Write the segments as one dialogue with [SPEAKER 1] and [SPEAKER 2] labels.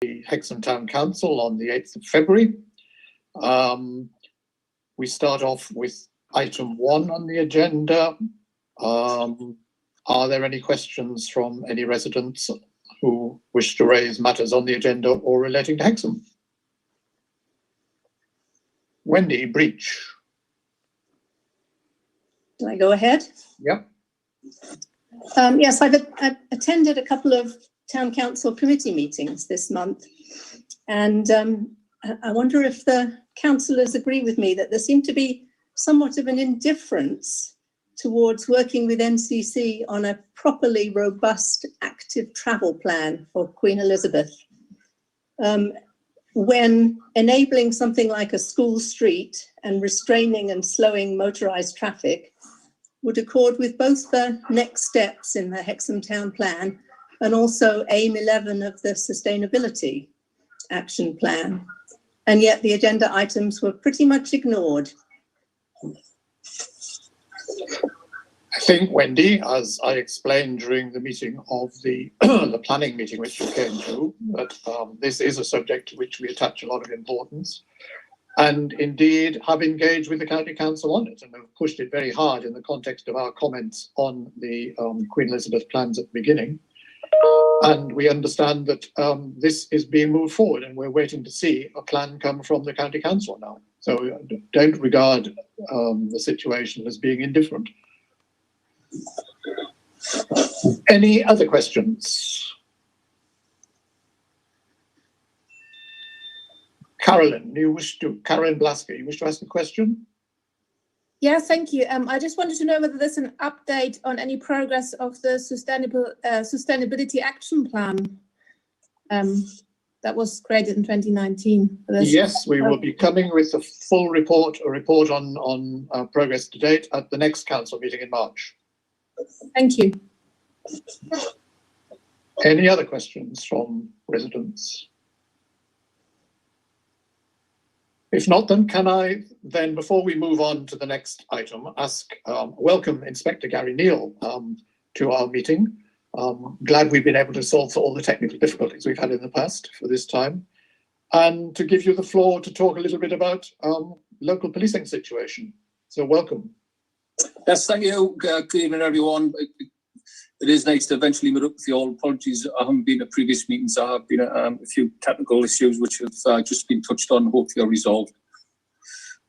[SPEAKER 1] the Hexham Town Council on the 8th of February. We start off with item 1 on the agenda. Are there any questions from any residents who wish to raise matters on the agenda or relating to Hexham? Wendy, Breach.
[SPEAKER 2] Can I go ahead?
[SPEAKER 1] Yep.
[SPEAKER 2] Yes, I've attended a couple of town council committee meetings this month, and I wonder if the councillors agree with me that there seemed to be somewhat of an indifference towards working with NCC on a properly robust active travel plan for Queen Elizabeth. When enabling something like a school street and restraining and slowing motorised traffic would accord with both the next steps in the Hexham Town Plan and also aim 11 of the Sustainability Action Plan. And yet the agenda items were pretty much ignored.
[SPEAKER 1] I think, Wendy, as I explained during the meeting of the, the planning meeting which you came to, that this is a subject to which we attach a lot of importance, and indeed have engaged with the County Council on it and have pushed it very hard in the context of our comments on the Queen Elizabeth plans at the beginning. And we understand that this is being moved forward, and we're waiting to see a plan come from the County Council now. So don't regard the situation as being indifferent. Any other questions? Carolyn, Carolyn Blasker, you wish to ask a question?
[SPEAKER 3] Yeah, thank you. I just wanted to know whether there's an update on any progress of the Sustainability Action Plan that was created in 2019.
[SPEAKER 1] Yes, we will be coming with a full report, a report on progress to date at the next council meeting in March.
[SPEAKER 3] Thank you.
[SPEAKER 1] Any other questions from residents? If not, then can I then, before we move on to the next item, welcome Inspector Gary Neal to our meeting. Glad we've been able to solve all the technical difficulties we've had in the past for this time, and to give you the floor to talk a little bit about local policing situation. So welcome.
[SPEAKER 4] Yes, thank you. Good evening, everyone. It is nice to eventually meet up with you all. Apologies, I haven't been at previous meetings. There have been a few technical issues which have just been touched on, hopefully are resolved.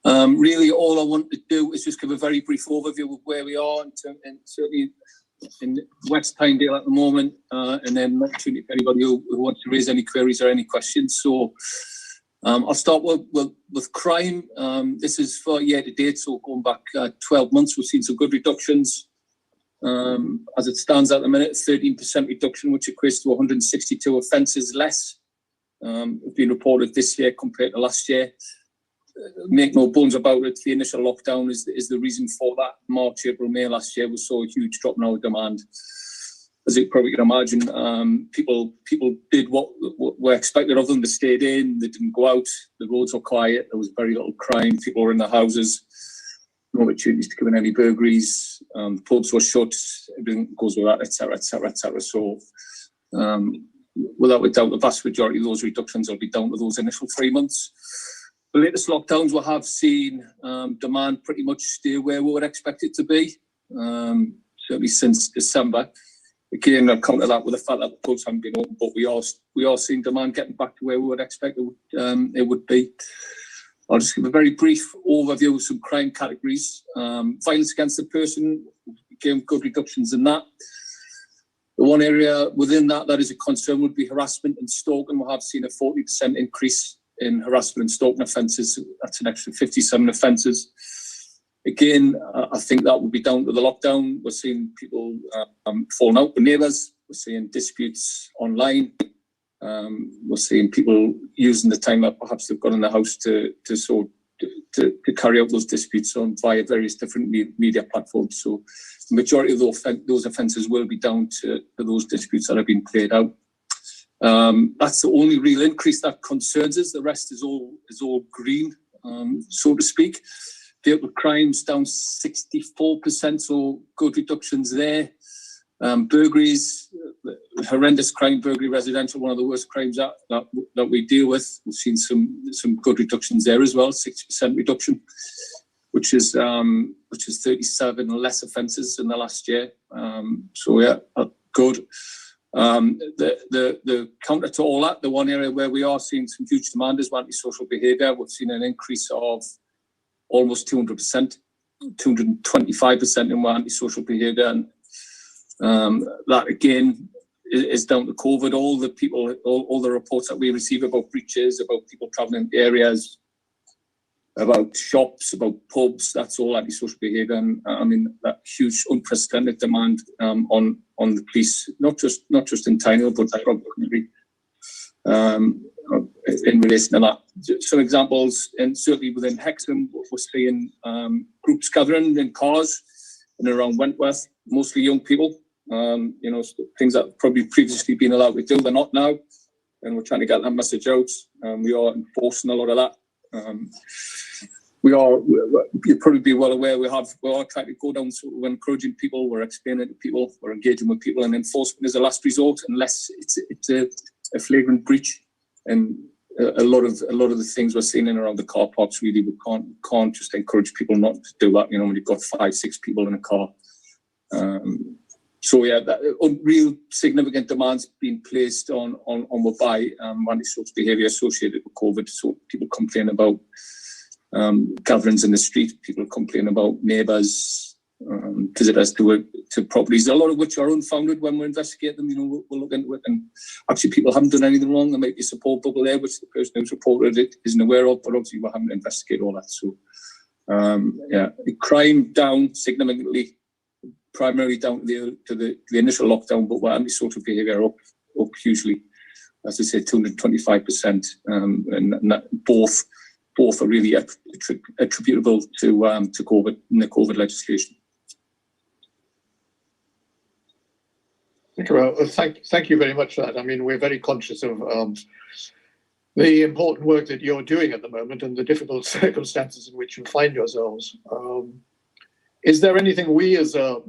[SPEAKER 4] Really, all I want to do is just give a very brief overview of where we are, and certainly in West Tynedale at the moment, and then an opportunity for anybody who wants to raise any queries or any questions. So I'll start with crime. This is for year to date, so going back 12 months, we've seen some good reductions. As it stands at the minute, 13% reduction, which equates to 162 offences less have been reported this year compared to last year. Make no bones about it, the initial lockdown is the reason for that. March, April, May last year, we saw a huge drop in our demand. As you probably can imagine, people did what were expected of them. They stayed in, they didn't go out, the roads were quiet, there was very little crime, people were in their houses. No opportunities to commit any burglaries, pubs were shut, everything goes with that, etc., etc., etc. So, without a doubt, the vast majority of those reductions will be down to those initial 3 months. The latest lockdowns we have seen demand pretty much stay where we would expect it to be, certainly since December. Again, I'll counter that with the fact that the pubs haven't been open, but we are seeing demand getting back to where we would expect it would be. I'll just give a very brief overview of some crime categories. Violence against the person, again, good reductions in that. The one area within that is a concern would be harassment and stalking. We have seen a 40% increase in harassment and stalking offences. That's an extra 57 offences. Again, I think that would be down to the lockdown. We're seeing people falling out with neighbours. We're seeing disputes online. We're seeing people using the time that perhaps they've got in the house to carry out those disputes on via various different media platforms. So the majority of those offences will be down to those disputes that have been played out. That's the only real increase that concerns us. The rest is all green, so to speak. Vehicle crimes down 64%, so good reductions there. Burglaries, horrendous crime, burglary, residential, one of the worst crimes that we deal with. We've seen some good reductions there as well, 60% reduction, which is 37 less offences in the last year. So yeah, good. The counter to all that, the one area where we are seeing some huge demand is antisocial behaviour. We've seen an increase of almost 200%, 225% in antisocial behaviour, and that again is down to COVID. All the reports that we receive about breaches, about people travelling areas, about shops, about pubs, that's all antisocial behaviour. And I mean, that huge unprecedented demand on the police, not just in Tyne, but probably in relation to that. Some examples, and certainly within Hexham, we're seeing groups gathering in cars in and around Wentworth, mostly young people. Things that have probably previously been allowed to do, they're not now, and we're trying to get that message out. We are enforcing a lot of that. You'll probably be well aware, we are trying to go down sort of encouraging people, we're explaining to people, we're engaging with people, and enforcement is a last resort unless it's a flagrant breach. And a lot of the things we're seeing in and around the car parks, really, we can't just encourage people not to do that, when you've got 5-6 people in a car. So yeah, that real significant demands being placed on what by antisocial behaviour associated with COVID. So people complain about gatherings in the street, people complain about neighbours, visitors to properties, a lot of which are unfounded when we investigate them. We'll look into it, and actually people haven't done anything wrong. There might be a support bubble there, which the person who's reported it isn't aware of, but obviously we're having to investigate all that. So yeah, crime down significantly, primarily down to the initial lockdown, but antisocial behaviour up hugely. As I said, 225%, and that both are really attributable to COVID and the COVID legislation.
[SPEAKER 1] Well, thank you very much for that. I mean, we're very conscious of the important work that you're doing at the moment and the difficult circumstances in which you find yourselves. Is there anything we as a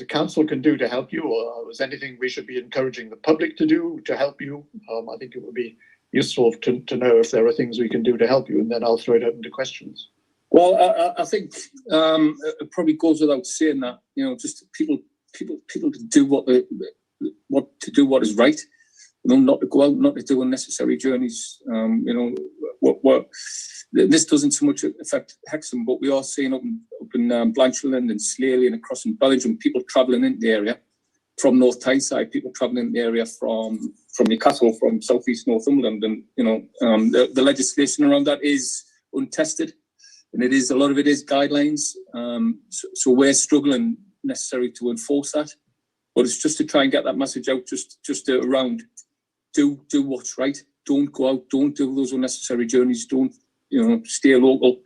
[SPEAKER 1] council can do to help you, or is there anything we should be encouraging the public to do to help you? I think it would be useful to know if there are things we can do to help you, and then I'll throw it open to questions.
[SPEAKER 4] Well, I think it probably goes without saying that, just people to do what is right. Not to go out, not to do unnecessary journeys. This doesn't so much affect Hexham, but we are seeing up in Blanchland and Slaley and across in Belgium, people travelling in the area from North Tyneside, people travelling in the area from Newcastle, from southeast Northumberland, and the legislation around that is untested, and a lot of it is guidelines. So we're struggling necessarily to enforce that, but it's just to try and get that message out, just around. Do what's right. Don't go out. Don't do those unnecessary journeys. Don't stay local.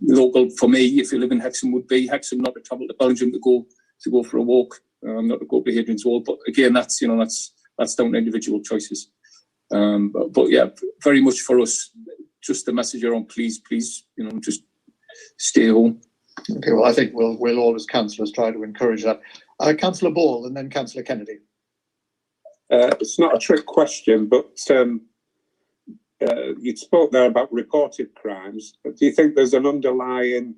[SPEAKER 4] Local for me, if you live in Hexham, would be Hexham, not to travel to Belgium to go for a walk, not to go to Hadrian's Wall. But again, that's down to individual choices. But yeah, very much for us, just the message around please, just stay home.
[SPEAKER 1] Okay, well, I think we'll all as councillors try to encourage that. Councillor Ball and then Councillor Kennedy.
[SPEAKER 5] It's not a trick question, but you spoke there about reported crimes. Do you think there's an underlying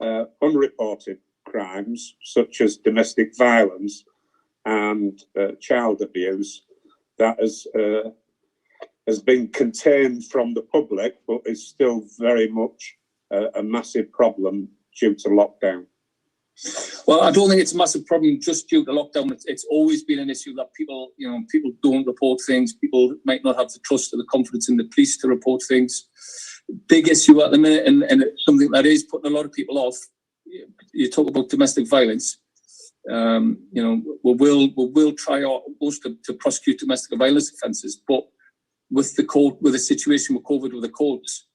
[SPEAKER 5] unreported crimes, such as domestic violence and child abuse, that has been contained from the public, but is still very much a massive problem due to lockdown?
[SPEAKER 4] Well, I don't think it's a massive problem just due to lockdown. It's always been an issue that people don't report things. People might not have the trust or the confidence in the police to report things. Big issue at the minute, and it's something that is putting a lot of people off. You talk about domestic violence. We will try our utmost to prosecute domestic violence offences, but with the situation with COVID with the courts,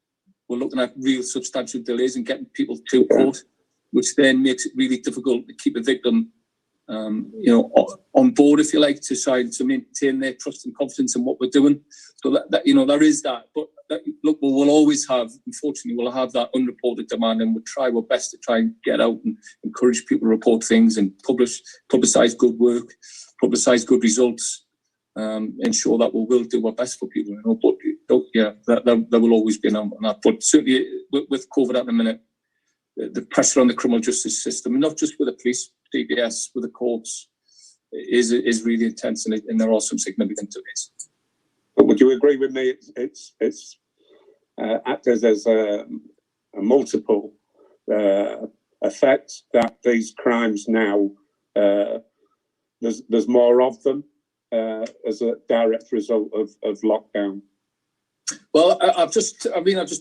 [SPEAKER 4] we're looking at real substantial delays in getting people to court, which then makes it really difficult to keep a victim, on board, if you like, to try to maintain their trust and confidence in what we're doing. So that there is that. But look, we'll always have, unfortunately, we'll have that unreported demand, and we'll try our best to try and get out and encourage people to report things and publicise good work. publicise good results, ensure that we will do our best for people. You know, but yeah, there will always be an that. But certainly with COVID at the minute, the pressure on the criminal justice system, not just with the police, DBS, with the courts, is really intense, and there are some significant delays.
[SPEAKER 5] But would you agree with me? It's acted as a multiple effect that these crimes now there's more of them as a direct result of lockdown.
[SPEAKER 4] Well, I've just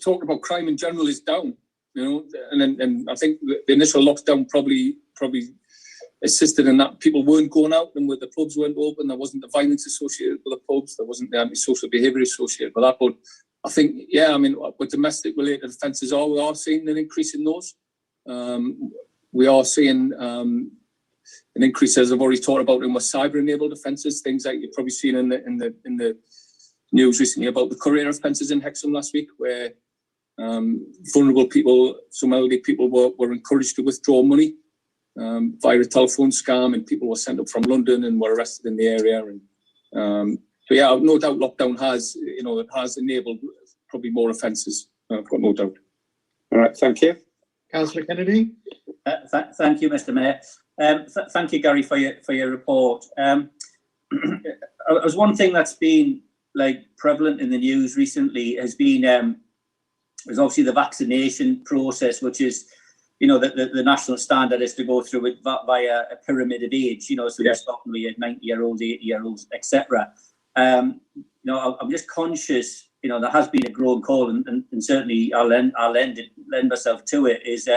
[SPEAKER 4] talked about crime in general is down, you know, and I think the initial lockdown probably assisted in that people weren't going out, and with the pubs weren't open, there wasn't the violence associated with the pubs, there wasn't the antisocial behaviour associated with that. But I think, yeah, I mean, with domestic related offences, we are seeing an increase in those. We are seeing an increase, as I've already talked about, in cyber enabled offences, things like you've probably seen in the news recently about the courier offences in Hexham last week, where vulnerable people, some elderly people were encouraged to withdraw money via a telephone scam, and people were sent up from London and were arrested in the area. And so yeah, no doubt lockdown has, you know, it has enabled probably more offences. I've got no doubt.
[SPEAKER 5] All right, thank you.
[SPEAKER 1] Councillor Kennedy.
[SPEAKER 6] Thank you, Mr. Mayor. Thank you, Gary, for your report. As one thing that's been like prevalent in the news recently has been is obviously the vaccination process, which is, you know, the national standard is to go through it via a pyramid of age, you know, so you're starting with 90-year-olds, 80-year-olds, etc. You know, I'm just conscious, you know, there has been a growing call, and certainly I'll lend myself to it, is,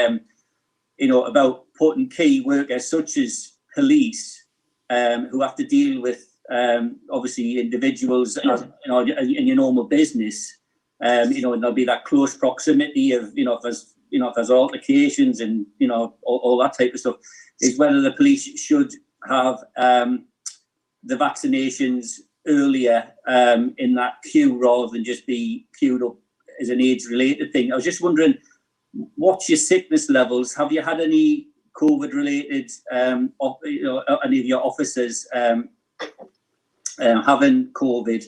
[SPEAKER 6] you know, about putting key workers such as police, who have to deal with, obviously, individuals, you know, in your normal business, you know, and there'll be that close proximity of, you know, if there's altercations and, you know, all that type of stuff, is whether the police should have the vaccinations earlier in that queue rather than just be queued up as an age-related thing. I was just wondering, what's your sickness levels? Have you had any COVID-related, you know, any of your officers having COVID?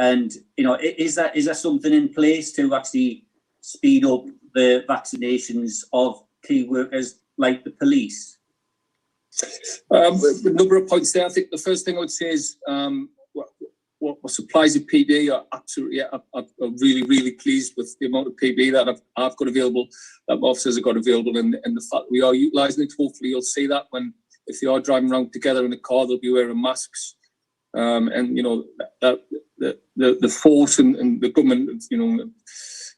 [SPEAKER 6] And, you know, is there something in place to actually speed up the vaccinations of key workers like the police?
[SPEAKER 4] A number of points there. I think the first thing I would say is what supplies of PPE are absolutely, I'm really, really pleased with the amount of PPE that I've got available, that my officers have got available, and the fact that we are utilising it. Hopefully you'll see that when, if they are driving around together in a car, they'll be wearing masks. And, you know, the force and the government, you know,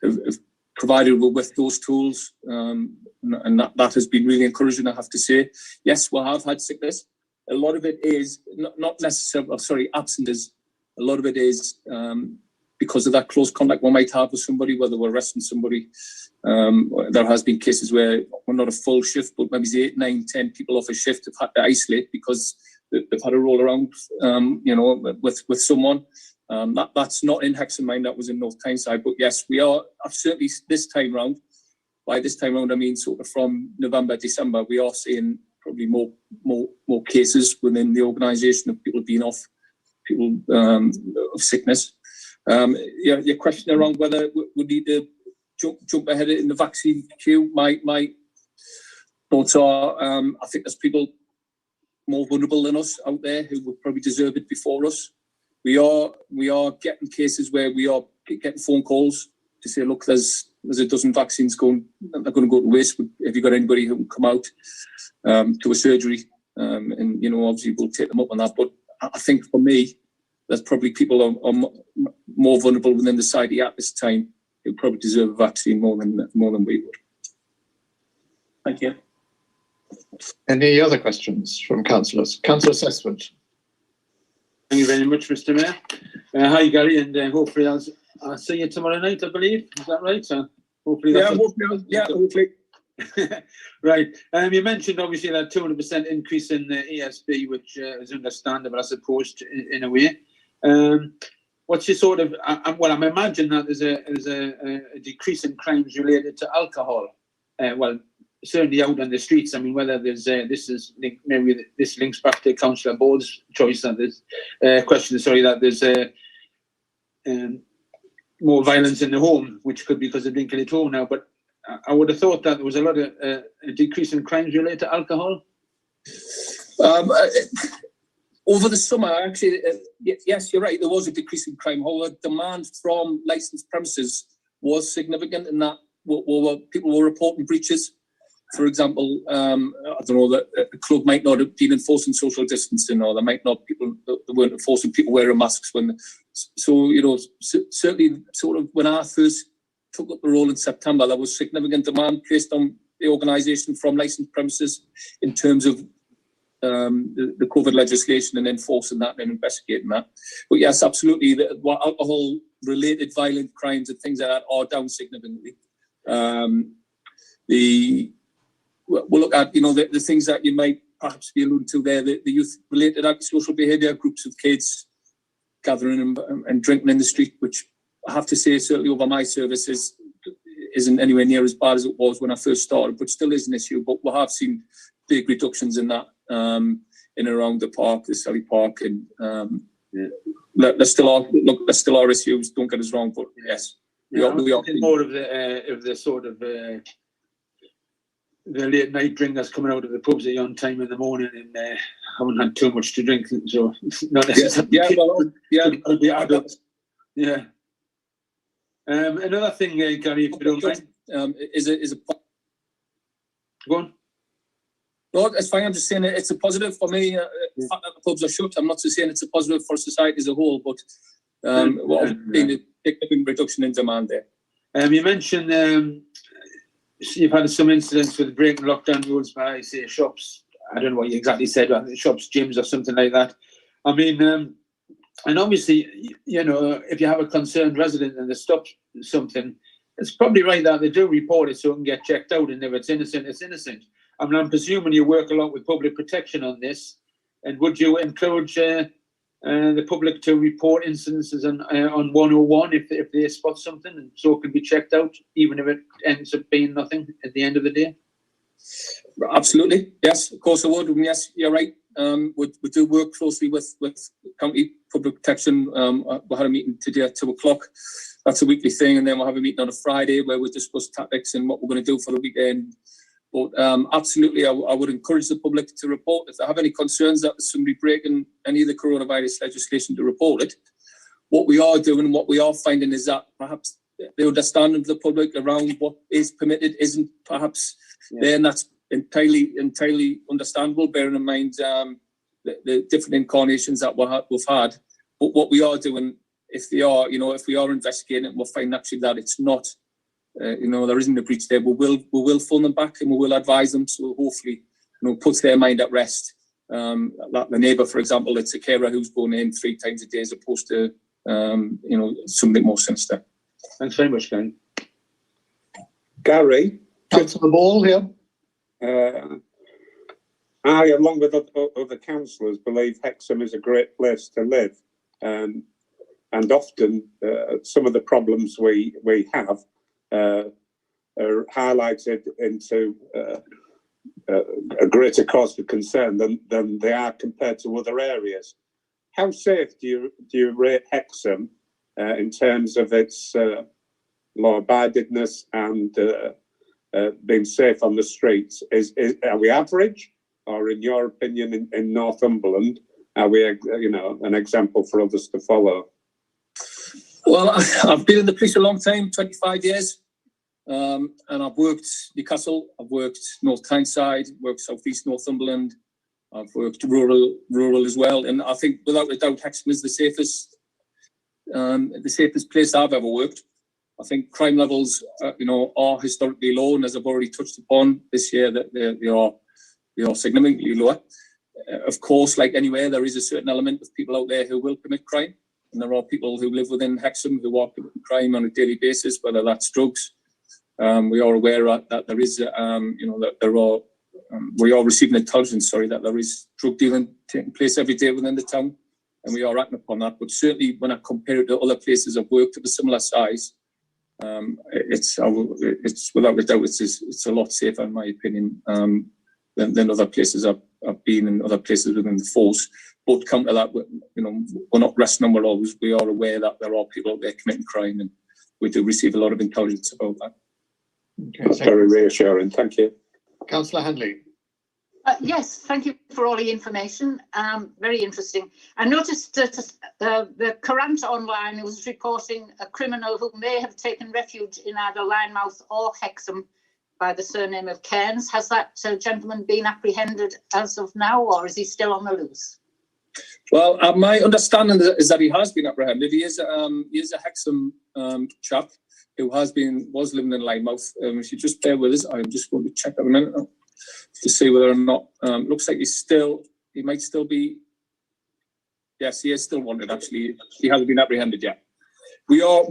[SPEAKER 4] have provided with those tools, and that has been really encouraging, I have to say. Yes, we have had sickness. A lot of it is not necessarily, absences. A lot of it is because of that close contact one might have with somebody, whether we're arresting somebody. There has been cases where we're not a full shift, but maybe 8, 9, 10 people off a shift have had to isolate because they've had a roll around, you know, with someone. That's not in Hexham Mine, that was in North Tyneside. But yes, we are certainly this time round. By this time round, I mean sort of from November, December, we are seeing probably more cases within the organisation of people being off, people of sickness. Your question around whether we need to jump ahead in the vaccine queue, my thoughts are, I think there's people more vulnerable than us out there who would probably deserve it before us. We are getting cases where we are getting phone calls to say, look, there's a dozen vaccines going, they're going to go to waste. Have you got anybody who can come out to a surgery? And, you know, obviously we'll take them up on that. But I think for me, there's probably people are more vulnerable within the society at this time who probably deserve a vaccine more than we would.
[SPEAKER 6] Thank you.
[SPEAKER 1] Any other questions from councillors? Councillor Sesford.
[SPEAKER 7] Thank you very much, Mr. Mayor. Hi, Gary, and hopefully I'll see you tomorrow night, I believe. Is that right? Hopefully
[SPEAKER 4] Hopefully.
[SPEAKER 7] Right. You mentioned obviously that 200% increase in the ESB, which is understandable, I suppose, in a way. What's your sort of? Well, I'm imagining that there's a decrease in crimes related to alcohol. Well, certainly out on the streets. I mean, whether there's maybe this links back to Councillor Board's choice that there's question. Sorry, that there's more violence in the home, which could be because of drinking at home now. But I would have thought that there was a lot of a decrease in crimes related to alcohol.
[SPEAKER 4] Over the summer, actually, yes, you're right. There was a decrease in crime. However, demand from licensed premises was significant in that people were reporting breaches. For example, I don't know, that a club might not have been enforcing social distancing, or they weren't enforcing people wearing masks. Certainly, sort of when I first took up the role in September, there was significant demand placed on the organisation from licensed premises in terms of the COVID legislation and enforcing that and investigating that. But yes, absolutely, alcohol-related violent crimes and things like that are down significantly. We'll look at, the things that you might perhaps be alluding to there, the youth-related antisocial behaviour, groups of kids gathering and drinking in the street, which I have to say, certainly over my services, isn't anywhere near as bad as it was when I first started, but still is an issue. But we have seen big reductions in that in and around the park, the Selly Park, and there still are issues. Don't get us wrong, but yes, we are
[SPEAKER 7] more of the sort of the late night drinkers coming out of the pubs at on time in the morning and haven't had too much to drink, so not necessarily. Could be adults. Yeah. Another thing, Gary, if you don't mind,
[SPEAKER 4] is a
[SPEAKER 7] go on.
[SPEAKER 4] No, it's fine. I'm just saying it's a positive for me. The fact that the pubs are shut, I'm not just saying it's a positive for society as a whole, but been a significant reduction in demand there.
[SPEAKER 7] You mentioned you've had some incidents with breaking lockdown rules by, say, shops. I don't know what you exactly said, shops, gyms, or something like that. I mean, and obviously, if you have a concerned resident and they stop something, it's probably right that they do report it so it can get checked out, and if it's innocent, it's innocent. I mean, I'm presuming you work a lot with public protection on this, and would you encourage the public to report incidences on 101 if they spot something, and so it can be checked out, even if it ends up being nothing at the end of the day?
[SPEAKER 4] Absolutely, yes, of course I would. And yes, you're right. We do work closely with County Public Protection. We had a meeting today at 2:00. That's a weekly thing, and then we'll have a meeting on a Friday where we discuss tactics and what we're going to do for the weekend. But absolutely, I would encourage the public to report if they have any concerns that there's somebody breaking any of the coronavirus legislation, to report it. What we are doing and what we are finding is that perhaps the understanding of the public around what is permitted isn't perhaps there, and that's entirely understandable, bearing in mind the different incarnations that we've had. But what we are doing, if we are investigating it, we'll find actually that it's not. There isn't a breach there. We will phone them back and we will advise them. So hopefully, puts their mind at rest. Like the neighbour, for example, it's a carer who's going in 3 times a day as opposed to, something more sinister.
[SPEAKER 7] Thanks very much, Gary.
[SPEAKER 5] Gary,
[SPEAKER 1] Councillor Ball here.
[SPEAKER 5] I, along with other councillors, believe Hexham is a great place to live, and often some of the problems we have are highlighted into a greater cause for concern than they are compared to other areas. How safe do you rate Hexham in terms of its law-abidedness and being safe on the streets? Are we average, or in your opinion, in Northumberland, are we an example for others to follow?
[SPEAKER 4] Well, I've been in the police a long time, 25 years, and I've worked Newcastle, I've worked North Tyneside, worked South East Northumberland, I've worked rural as well, and I think without a doubt Hexham is the safest place I've ever worked. I think crime levels, are historically low, and as I've already touched upon this year, that they are significantly lower. Of course, like anywhere, there is a certain element of people out there who will commit crime. And there are people who live within Hexham who are committing crime on a daily basis, whether that's drugs. We are aware that there is, we are receiving intelligence, that there is drug dealing taking place every day within the town, and we are acting upon that. But certainly when I compare it to other places I've worked of a similar size, it's without a doubt it's a lot safer in my opinion than other places I've been in other places within the force. But counter that, we're not resting on our laurels. We are aware that there are people out there committing crime, and we do receive a lot of intelligence about that.
[SPEAKER 1] Okay,
[SPEAKER 5] That's very reassuring. Thank you.
[SPEAKER 1] Councillor Handley.
[SPEAKER 8] Yes, thank you for all the information. Very interesting. I noticed that the Courant online was reporting a criminal who may have taken refuge in either Linemouth or Hexham by the surname of Cairns. Has that gentleman been apprehended as of now, or is he still on the loose?
[SPEAKER 4] Well, my understanding is that he has been apprehended. He is a Hexham chap who was living in Linemouth. If you just bear with us, I'm just going to check that a minute now to see whether or not. Looks like he might still be. Yes, he is still wanted. Actually, he hasn't been apprehended yet. We are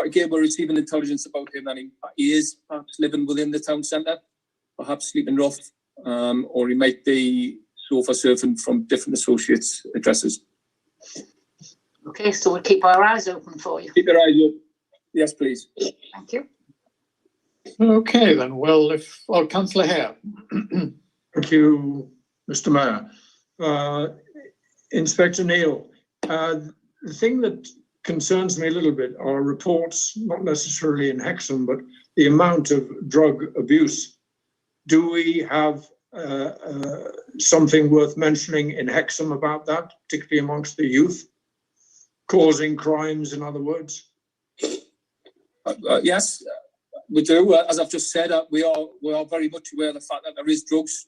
[SPEAKER 4] again. We're receiving intelligence about him, and he is perhaps living within the town centre, perhaps sleeping rough, or he might be sofa surfing from different associates' addresses.
[SPEAKER 8] Okay, so we'll keep our eyes open for you.
[SPEAKER 4] Keep your eyes open. Yes, please.
[SPEAKER 8] Thank you.
[SPEAKER 1] Okay, then. Well, Councillor Hare.
[SPEAKER 9] Thank you, Mr. Mayor. Inspector Neil, the thing that concerns me a little bit are reports, not necessarily in Hexham, but the amount of drug abuse. Do we have something worth mentioning in Hexham about that, particularly amongst the youth, causing crimes, in other words?
[SPEAKER 4] Yes, we do. As I've just said, we are very much aware of the fact that there is drugs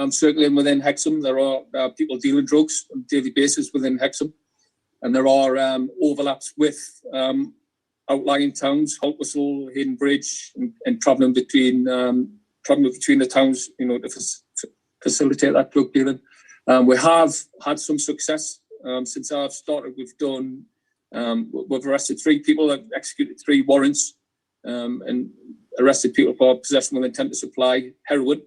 [SPEAKER 4] circulating within Hexham. There are people dealing drugs on a daily basis within Hexham, and there are overlaps with outlying towns, Haltwhistle, Hayden Bridge, and travelling between the towns, to facilitate that drug dealing. We have had some success since I've started. We've arrested 3 people, executed 3 warrants, and arrested people for possession with intent to supply heroin.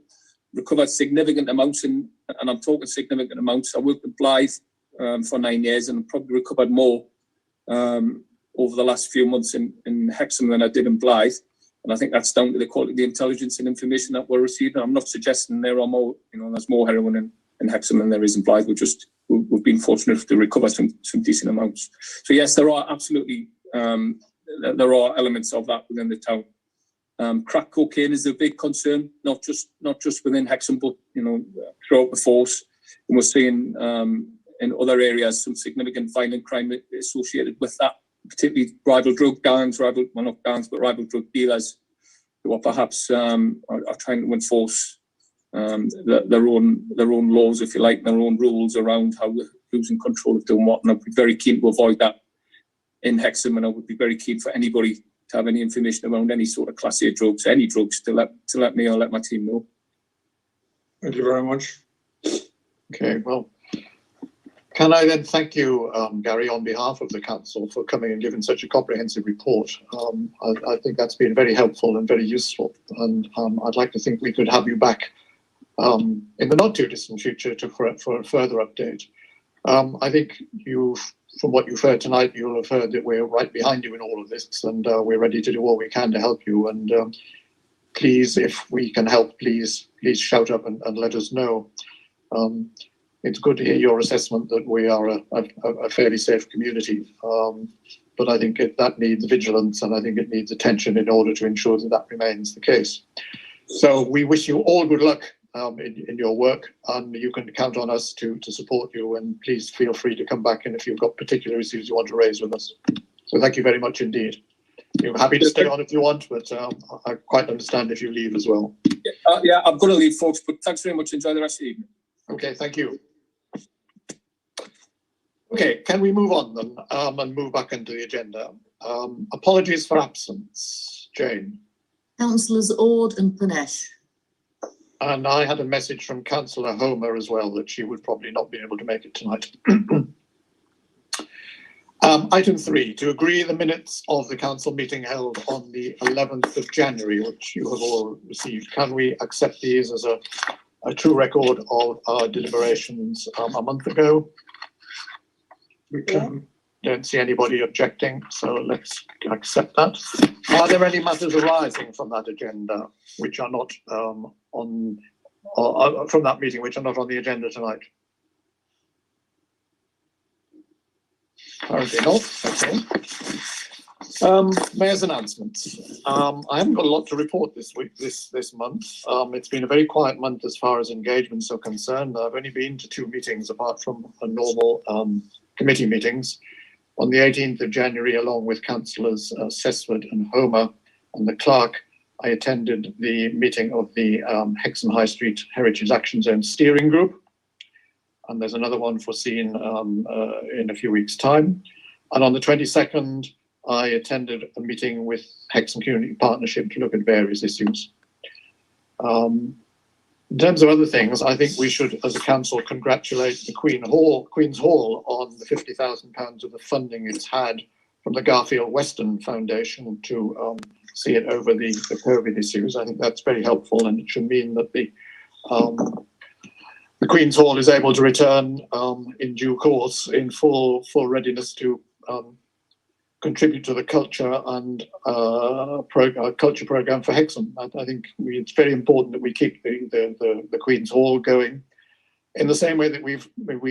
[SPEAKER 4] Recovered significant amounts, and I'm talking significant amounts. I worked with Blythe for 9 years, and probably recovered more over the last few months in Hexham than I did in Blythe. And I think that's down to the quality of the intelligence and information that we're receiving. I'm not suggesting there are more, there's more heroin in Hexham than there is in Blythe. We've been fortunate to recover some decent amounts. So yes, there are absolutely there are elements of that within the town. Crack cocaine is a big concern, not just within Hexham, but throughout the force. And we're seeing in other areas some significant violent crime associated with that, particularly rival drug drug dealers who are perhaps are trying to enforce their own laws, if you like, their own rules around who's in control of doing what. And I'd be very keen to avoid that in Hexham, and I would be very keen for anybody to have any information around any sort of Class A drugs, any drugs, to let me or let my team know.
[SPEAKER 9] Thank you very much.
[SPEAKER 1] Okay, well, can I then thank you, Gary, on behalf of the council for coming and giving such a comprehensive report. I think that's been very helpful and very useful, and I'd like to think we could have you back in the not too distant future for a further update. I think from what you've heard tonight, you'll have heard that we're right behind you in all of this, and we're ready to do all we can to help you. And please, if we can help, please shout up and let us know. It's good to hear your assessment that we are a fairly safe community, but I think that needs vigilance, and I think it needs attention in order to ensure that remains the case. So we wish you all good luck in your work, and you can count on us to support you, and please feel free to come back, and if you've got particular issues you want to raise with us. So thank you very much indeed. You're happy to stay on if you want, but I quite understand if you leave as well.
[SPEAKER 4] Yeah, I'm going to leave, folks, but thanks very much. Enjoy the rest of the evening.
[SPEAKER 1] Okay, thank you. Okay, can we move on then and move back into the agenda? Apologies for absence, Jane.
[SPEAKER 10] Councillors Ord and Panesh.
[SPEAKER 1] And I had a message from Councillor Homer as well that she would probably not be able to make it tonight. Item 3, to agree the minutes of the council meeting held on the 11th of January, which you have all received. Can we accept these as a true record of our deliberations a month ago?
[SPEAKER 9] We can.
[SPEAKER 1] Don't see anybody objecting, so let's accept that. Are there any matters arising from that agenda which are not on, or from that meeting which are not on the agenda tonight? Apparently not. Okay. Mayor's announcements. I haven't got a lot to report this week, this month. It's been a very quiet month as far as engagements are concerned. I've only been to 2 meetings apart from a normal committee meetings. On the 18th of January, along with councillors Sesford and Homer and the clerk, I attended the meeting of the Hexham High Street Heritage Action Zone Steering Group. And there's another one foreseen in a few weeks' time. And on the 22nd, I attended a meeting with Hexham Community Partnership to look at various issues. In terms of other things, I think we should, as a council, congratulate the Queen's Hall on the £50,000 of the funding it's had from the Garfield Weston Foundation to see it over the COVID issues. I think that's very helpful, and it should mean that the Queen's Hall is able to return in due course in full readiness to contribute to the culture and culture program for Hexham. I think it's very important that we keep the Queen's Hall going in the same way that we've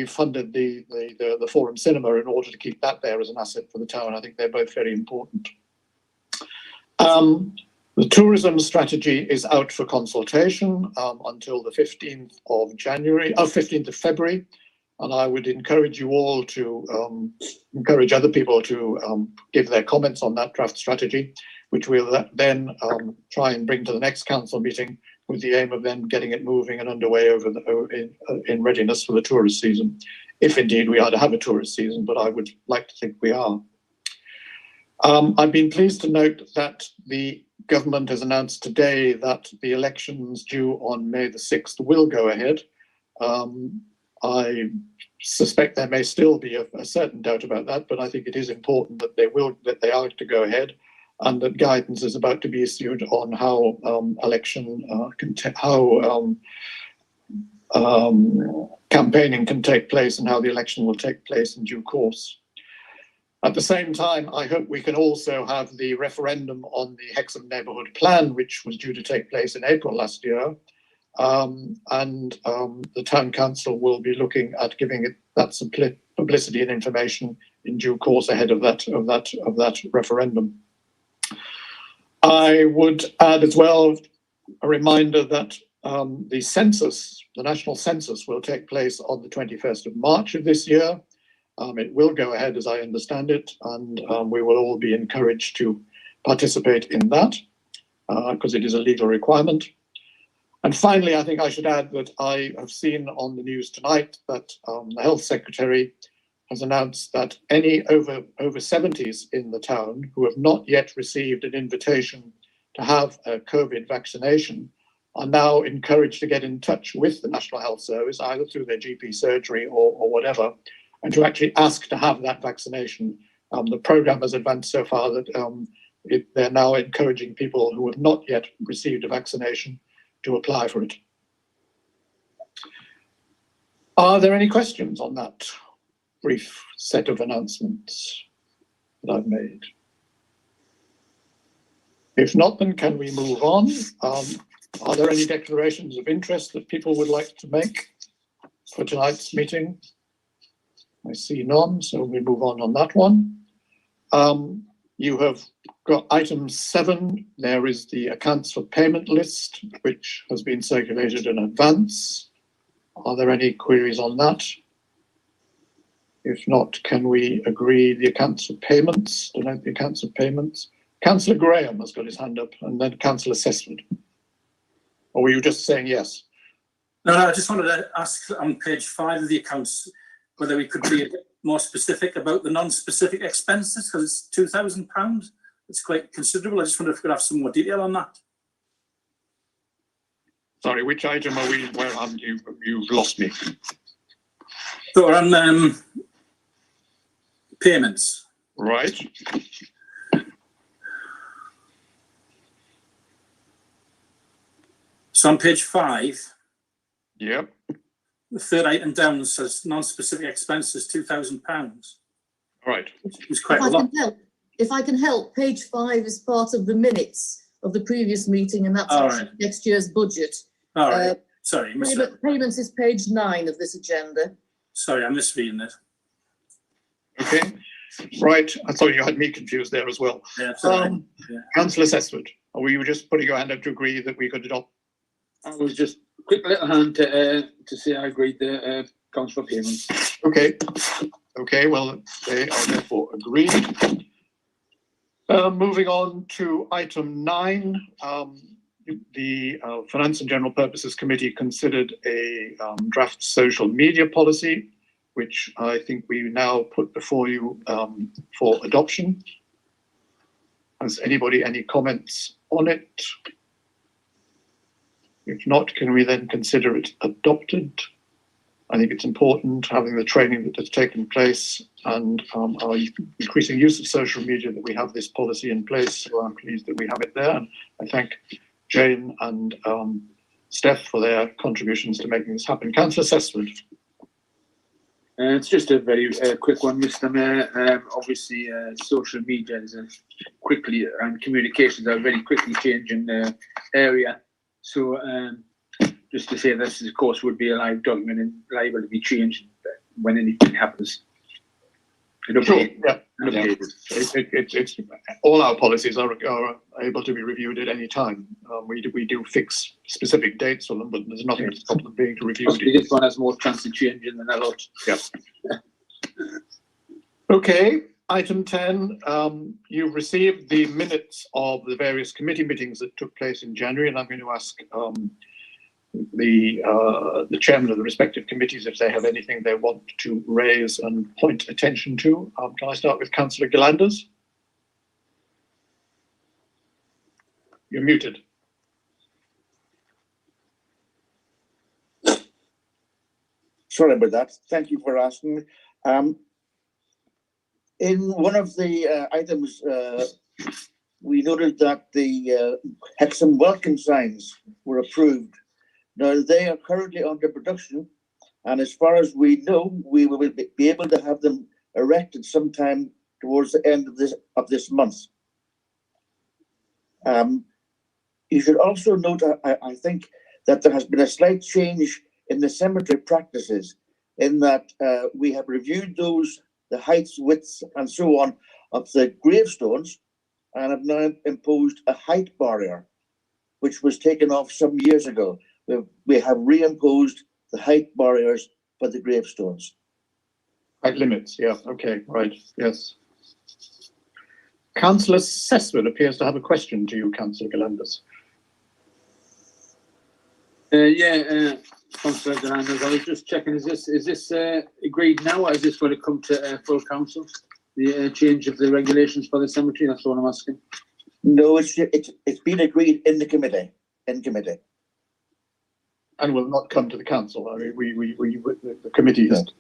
[SPEAKER 1] funded the Forum Cinema in order to keep that there as an asset for the town. I think they're both very important. The tourism strategy is out for consultation until the 15th of February. And I would encourage you all to encourage other people to give their comments on that draft strategy, which we'll then try and bring to the next council meeting with the aim of then getting it moving and underway in readiness for the tourist season, if indeed we are to have a tourist season, but I would like to think we are. I've been pleased to note that the government has announced today that the elections due on May the 6th will go ahead. I suspect there may still be a certain doubt about that, but I think it is important that they are to go ahead, and that guidance is about to be issued on how campaigning can take place and how the election will take place in due course. At the same time, I hope we can also have the referendum on the Hexham Neighbourhood Plan, which was due to take place in April last year. The town council will be looking at giving it that publicity and information in due course ahead of that referendum. I would add as well a reminder that the census, the national census, will take place on the 21st of March of this year. It will go ahead, as I understand it, and we will all be encouraged to participate in that because it is a legal requirement. And finally, I think I should add that I have seen on the news tonight that the Health Secretary has announced that any over 70s in the town who have not yet received an invitation to have a COVID vaccination are now encouraged to get in touch with the National Health Service, either through their GP surgery or whatever, and to actually ask to have that vaccination. The programme has advanced so far that they're now encouraging people who have not yet received a vaccination to apply for it. Are there any questions on that brief set of announcements that I've made? If not, then can we move on? Are there any declarations of interest that people would like to make for tonight's meeting? I see none, so we move on that one. You have got item 7. There is the accounts for payment list, which has been circulated in advance. Are there any queries on that? If not, can we agree the accounts for payments? Denote the accounts of payments. Councillor Graham has got his hand up, and then Councillor Sesford. Or were you just saying yes?
[SPEAKER 11] No, I just wanted to ask on page 5 of the accounts whether we could be a bit more specific about the non-specific expenses, because it's £2,000. It's quite considerable. I just wonder if we could have some more detail on that.
[SPEAKER 1] Sorry, which item are we? Where have you? You've lost me.
[SPEAKER 11] So we're on payments.
[SPEAKER 1] Right.
[SPEAKER 11] So on page 5.
[SPEAKER 1] Yep.
[SPEAKER 11] The third item down says non-specific expenses, £2,000.
[SPEAKER 1] Right.
[SPEAKER 11] It was quite
[SPEAKER 10] If
[SPEAKER 11] a
[SPEAKER 10] I
[SPEAKER 11] lot.
[SPEAKER 10] can help, page 5 is part of the minutes of the previous meeting, and that's
[SPEAKER 11] All
[SPEAKER 10] actually
[SPEAKER 11] right.
[SPEAKER 10] next year's budget.
[SPEAKER 11] All right. Sorry,
[SPEAKER 10] Payments is page 9 of this agenda.
[SPEAKER 11] sorry, I'm misreading it.
[SPEAKER 1] Okay. Right. I thought you had me confused there as well.
[SPEAKER 11] Yeah, sorry. Yeah.
[SPEAKER 1] Councillor Sesswood, or were you just putting your hand up to agree that we could adopt?
[SPEAKER 7] I was just quick little hand to say I agreed the council payments.
[SPEAKER 1] Okay. Okay. Well, they are therefore agreed. Moving on to item 9, the Finance and General Purposes Committee considered a draft social media policy, which I think we now put before you for adoption. Has anybody any comments on it? If not, can we then consider it adopted? I think it's important, having the training that has taken place and our increasing use of social media, that we have this policy in place. So I'm pleased that we have it there. And I thank Jane and Steph for their contributions to making this happen. Councillor Sesswood.
[SPEAKER 7] It's just a very quick one, Mr. Mayor. Obviously, social media is quickly, and communications are very quickly changing area. So just to say this, of course, would be a live document and liable to be changed when anything happens.
[SPEAKER 1] Sure, yeah. It's all our policies are able to be reviewed at any time. We do fix specific dates for them, but there's nothing to stop them being reviewed.
[SPEAKER 7] This one has more chance of changing than a lot.
[SPEAKER 1] Yeah. Okay, item 10. You've received the minutes of the various committee meetings that took place in January, and I'm going to ask the chairman of the respective committees if they have anything they want to raise and point attention to. Can I start with Councillor Galanders? You're muted.
[SPEAKER 12] Sorry about that. Thank you for asking me. In one of the items, we noted that the Hexham welcome signs were approved. Now, they are currently under production, and as far as we know, we will be able to have them erected sometime towards the end of this month. You should also note, I think, that there has been a slight change in the cemetery practices, in that we have reviewed the heights, widths, and so on of the gravestones, and have now imposed a height barrier, which was taken off some years ago. We have reimposed the height barriers for the gravestones.
[SPEAKER 1] Height limits, yeah, okay, right, yes. Councillor Sesswood appears to have a question to you, Councillor Galanders.
[SPEAKER 7] Councillor Galanders, I was just checking, is this agreed now, or is this going to come to full council? The change of the regulations for the cemetery, that's what I'm asking.
[SPEAKER 12] No, it's been agreed in the committee,
[SPEAKER 1] And will not come to the council. I mean, the committee has.
[SPEAKER 7] Do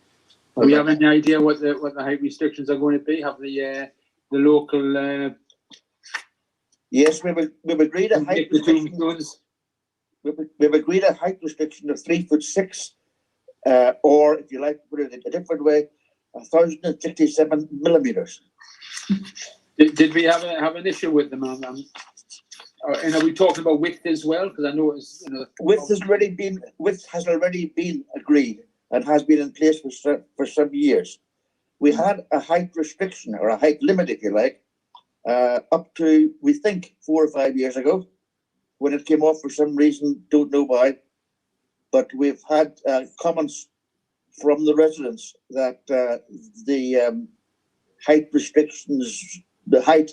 [SPEAKER 7] we have any idea what the height restrictions are going to be? Have the local?
[SPEAKER 12] Yes, we've agreed a height restriction. We've agreed a height restriction of 3'6", or if you like to put it a different way, 1,067 millimeters.
[SPEAKER 7] Did we have an issue with them? And are we talking about width as well? Because I know it's
[SPEAKER 12] width has already been agreed and has been in place for some years. We had a height restriction, or a height limit, if you like, up to, we think, 4 or 5 years ago, when it came off for some reason, don't know why. But we've had comments from the residents that the height restrictions, the height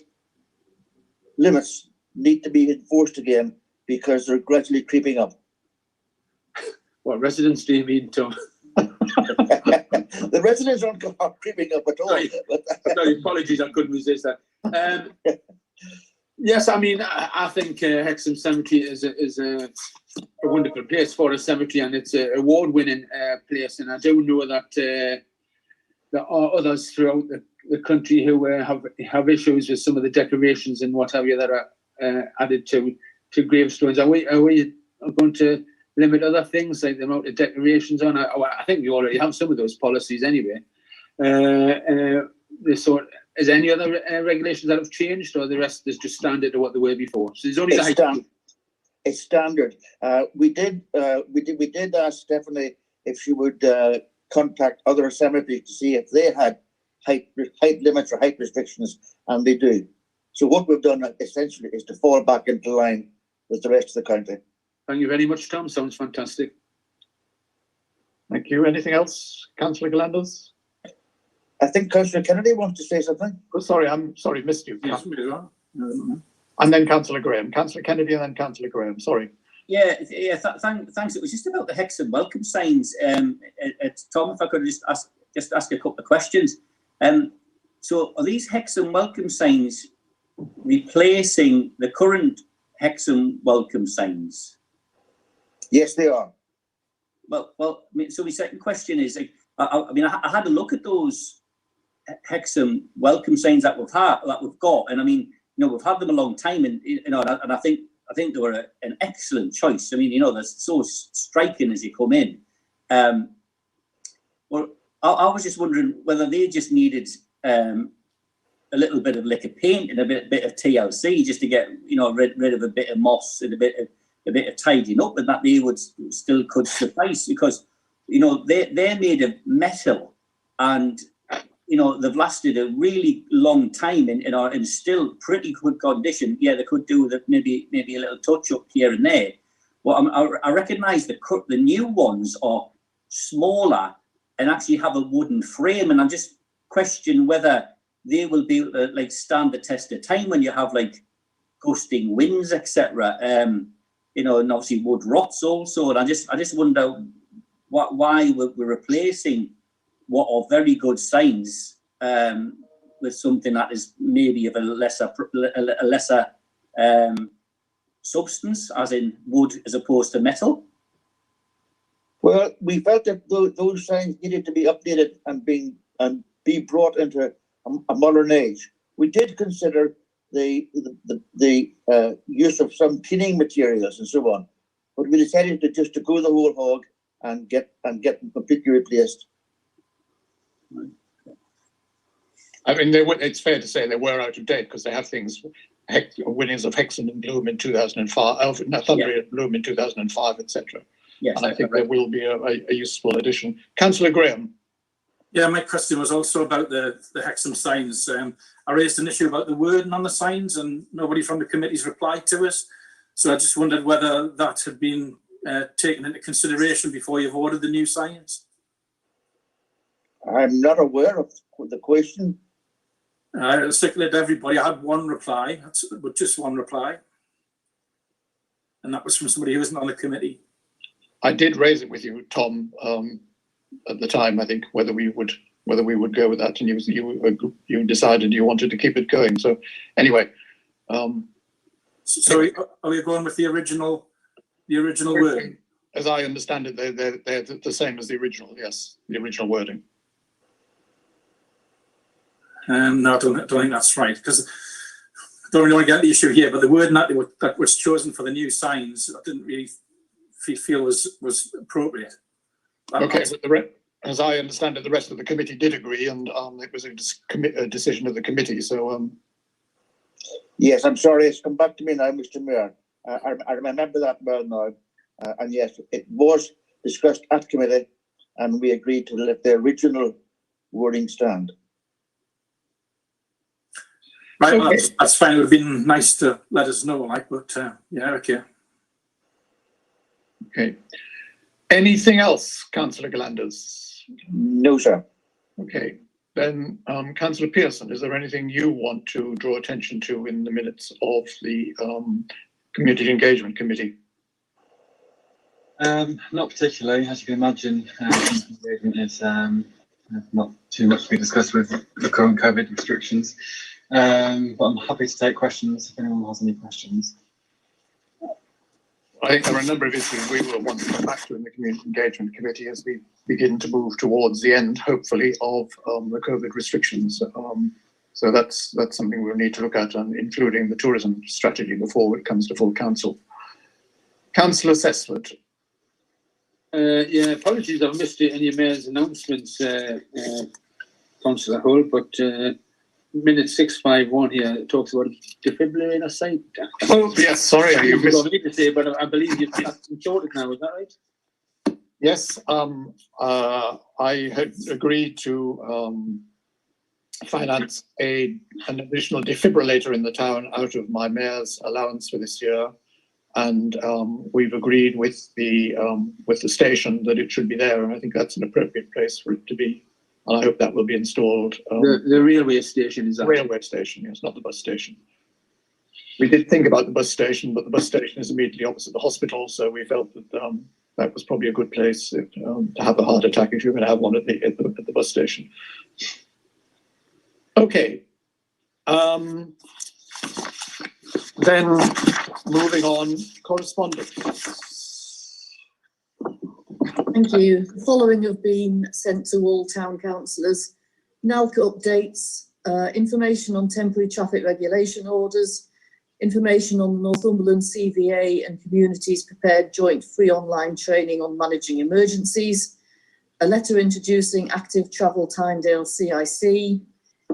[SPEAKER 12] limits need to be enforced again, because they're gradually creeping up.
[SPEAKER 7] What residents do you mean, Tom?
[SPEAKER 12] The residents aren't creeping up at all.
[SPEAKER 7] No, apologies, I couldn't resist that. Yes, I mean, I think Hexham Cemetery is a wonderful place for a cemetery, and it's an award-winning place. And I do know that there are others throughout the country who have issues with some of the decorations and what have you that are added to gravestones. Are we going to limit other things like the amount of decorations on? I think we already have some of those policies anyway. is any other regulations that have changed, or the rest is just standard to what they were before? So there's only
[SPEAKER 12] It's standard. We did ask Stephanie if she would contact other cemeteries to see if they had height limits or height restrictions, and they do. So what we've done essentially is to fall back into line with the rest of the country.
[SPEAKER 7] Thank you very much, Tom. Sounds fantastic.
[SPEAKER 1] Thank you. Anything else, Councillor Galanders?
[SPEAKER 12] I think Councillor Kennedy wants to say something.
[SPEAKER 1] Oh, sorry, I'm sorry, missed you.
[SPEAKER 11] Yes,
[SPEAKER 1] And then Councillor Graham. Councillor Kennedy and then Councillor Graham. Sorry.
[SPEAKER 6] Thanks. It was just about the Hexham welcome signs. Tom, if I could just ask a couple of questions. So are these Hexham welcome signs replacing the current Hexham welcome signs?
[SPEAKER 12] Yes, they are.
[SPEAKER 6] Well, I mean, so my second question is, I had a look at those Hexham welcome signs that we've got, and I mean, we've had them a long time, and and I think they were an excellent choice. I mean, they're so striking as you come in. Well, I was just wondering whether they just needed a little bit of liquor paint and a bit of TLC just to get rid of a bit of moss and a bit of tidying up, and that they would still could suffice, because they're made of metal, and they've lasted a really long time and are in still pretty good condition. Yeah, they could do with maybe a little touch up here and there. Well, I recognise the new ones are smaller and actually have a wooden frame, and I just question whether they will be like stand the test of time when you have like gusting winds, etc. And obviously wood rots also. And I just wonder why we're replacing what are very good signs with something that is maybe of a lesser substance, as in wood as opposed to metal.
[SPEAKER 12] Well, we felt that those signs needed to be updated and be brought into a modern age. We did consider the use of some cleaning materials and so on, but we decided to go the whole hog and get them completely replaced.
[SPEAKER 1] I mean, it's fair to say they were out of date because they have things, winnings of Hexham and Bloom in 2005, of Northumberland and Bloom in 2005, etc.
[SPEAKER 6] Yes,
[SPEAKER 1] and I think there will be a useful addition. Councillor Graham.
[SPEAKER 11] Yeah, my question was also about the Hexham signs. I raised an issue about the wording on the signs, and nobody from the committee's replied to us. So I just wondered whether that had been taken into consideration before you've ordered the new signs.
[SPEAKER 12] I'm not aware of the question.
[SPEAKER 11] I circulated to everybody. I had one reply, but just one reply, and that was from somebody who wasn't on the committee.
[SPEAKER 1] I did raise it with you, Tom, at the time. I think whether we would go with that, and you decided you wanted to keep it going. So anyway,
[SPEAKER 11] so are we going with the original wording?
[SPEAKER 1] As I understand it, they're the same as the original. Yes, the original wording.
[SPEAKER 11] No, I don't think that's right, because I don't really want to get the issue here, but the wording that was chosen for the new signs, I didn't really feel was appropriate.
[SPEAKER 1] Okay, but as I understand it, the rest of the committee did agree, and it was a decision of the committee. So,
[SPEAKER 12] yes, I'm sorry, it's come back to me now, Mr. Mayor. I remember that well now, and yes, it was discussed at committee, and we agreed to let the original wording stand.
[SPEAKER 11] Right, okay. Well, that's fine. It would have been nice to let us know, but yeah, okay.
[SPEAKER 1] Okay. Anything else, Councillor Galanders?
[SPEAKER 12] No, sir.
[SPEAKER 1] Okay. Then, Councillor Pearson, is there anything you want to draw attention to in the minutes of the Community Engagement Committee?
[SPEAKER 13] Not particularly. As you can imagine, engagement is not too much to be discussed with the current COVID restrictions. But I'm happy to take questions if anyone has any questions.
[SPEAKER 1] I think there are a number of issues we will want to come back to in the Community Engagement Committee as we begin to move towards the end, hopefully, of the COVID restrictions. So that's something we'll need to look at, including the tourism strategy before it comes to full council. Councillor Sessford.
[SPEAKER 7] Yeah, apologies, I've missed it in your mayor's announcements, council as a whole, but minute 651 here talks about defibrillator site.
[SPEAKER 1] Oh, yes, sorry.
[SPEAKER 7] I don't know to say, but I believe you've sorted now, is that right?
[SPEAKER 1] Yes, I had agreed to finance an additional defibrillator in the town out of my mayor's allowance for this year, and we've agreed with the station that it should be there, and I think that's an appropriate place for it to be, and I hope that will be installed.
[SPEAKER 7] The railway station is that?
[SPEAKER 1] Railway station, yes, not the bus station. We did think about the bus station, but the bus station is immediately opposite the hospital, so we felt that that was probably a good place to have a heart attack if you're going to have one at the bus station. Okay. Then moving on, correspondence.
[SPEAKER 10] Thank you. The following have been sent to all town councillors. NALCA updates, information on temporary traffic regulation orders, information on Northumberland CVA and communities prepared joint free online training on managing emergencies, a letter introducing active travel Tynedale CIC,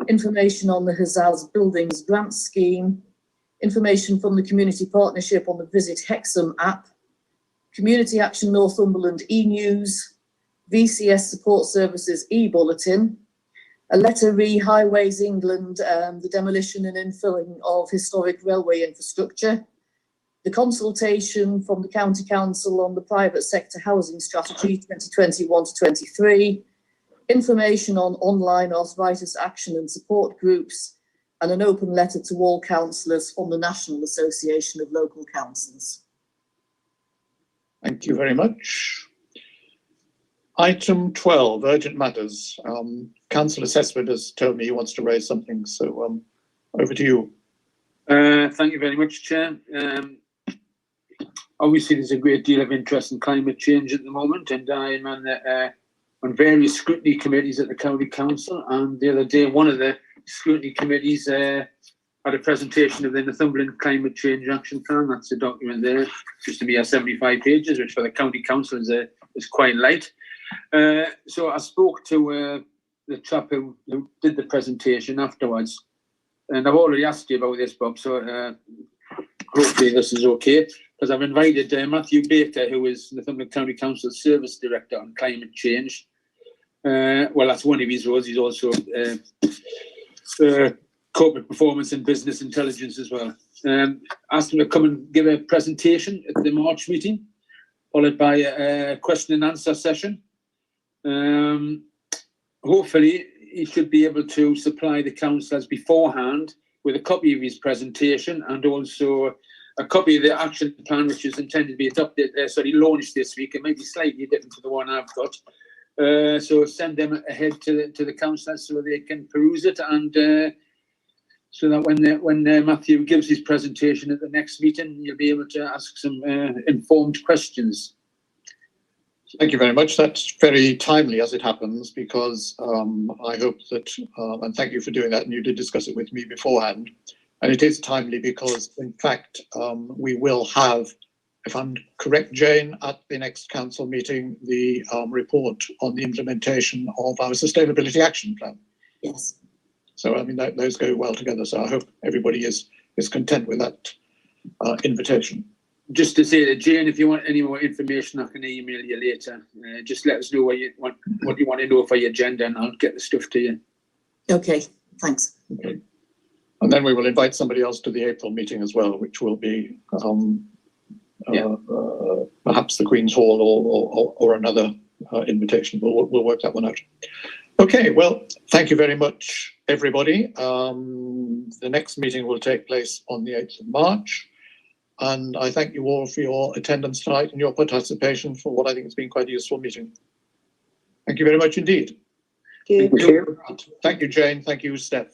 [SPEAKER 10] information on the Hazaz Buildings grant scheme, information from the community partnership on the Visit Hexham app, Community Action Northumberland e-news, VCS Support Services e-bulletin, a letter re Highways England, the demolition and infilling of historic railway infrastructure, the consultation from the County Council on the private sector housing strategy 2021 to 23, information on online arthritis action and support groups, and an open letter to all councillors from the National Association of Local Councils.
[SPEAKER 1] Thank you very much. Item 12, urgent matters. Councillor Sesford has told me he wants to raise something, so over to you.
[SPEAKER 7] Thank you very much, Chair. Obviously, there's a great deal of interest in climate change at the moment, and I'm on various scrutiny committees at the County Council. And the other day, one of the scrutiny committees had a presentation of the Northumberland Climate Change Action Plan. That's a document there, just to be 75 pages, which for the County Council is quite light. So I spoke to the chap who did the presentation afterwards, and I've already asked you about this, Bob, so hopefully this is okay, because I've invited Matthew Baker, who is Northumberland County Council Service Director on Climate Change. Well, that's one of his roles. He's also corporate performance and business intelligence as well. Asked him to come and give a presentation at the March meeting, followed by a question and answer session. Hopefully, he should be able to supply the councillors beforehand with a copy of his presentation and also a copy of the action plan, which is intended to be adopted, launched this week. It might be slightly different to the one I've got. So send them ahead to the councillors so they can peruse it, and so that when Matthew gives his presentation at the next meeting, you'll be able to ask some informed questions.
[SPEAKER 1] Thank you very much. That's very timely as it happens, because I hope that, and thank you for doing that, and you did discuss it with me beforehand, and it is timely because, in fact, we will have, if I'm correct, Jane, at the next council meeting, the report on the implementation of our Sustainability Action Plan.
[SPEAKER 10] Yes.
[SPEAKER 1] So, I mean, those go well together, so I hope everybody is content with that invitation.
[SPEAKER 7] Just to say that, Jane, if you want any more information, I can email you later. Just let us know what you want to know for your agenda, and I'll get the stuff to you.
[SPEAKER 10] Okay, thanks.
[SPEAKER 1] Okay. And then we will invite somebody else to the April meeting as well, which will be perhaps the Queen's Hall or another invitation. We'll work that one out. Okay, well, thank you very much, everybody. The next meeting will take place on the 8th of March. And I thank you all for your attendance tonight and your participation for what I think has been quite a useful meeting. Thank you very much indeed.
[SPEAKER 10] Thank you.
[SPEAKER 1] Thank you, Jane. Thank you, Steph.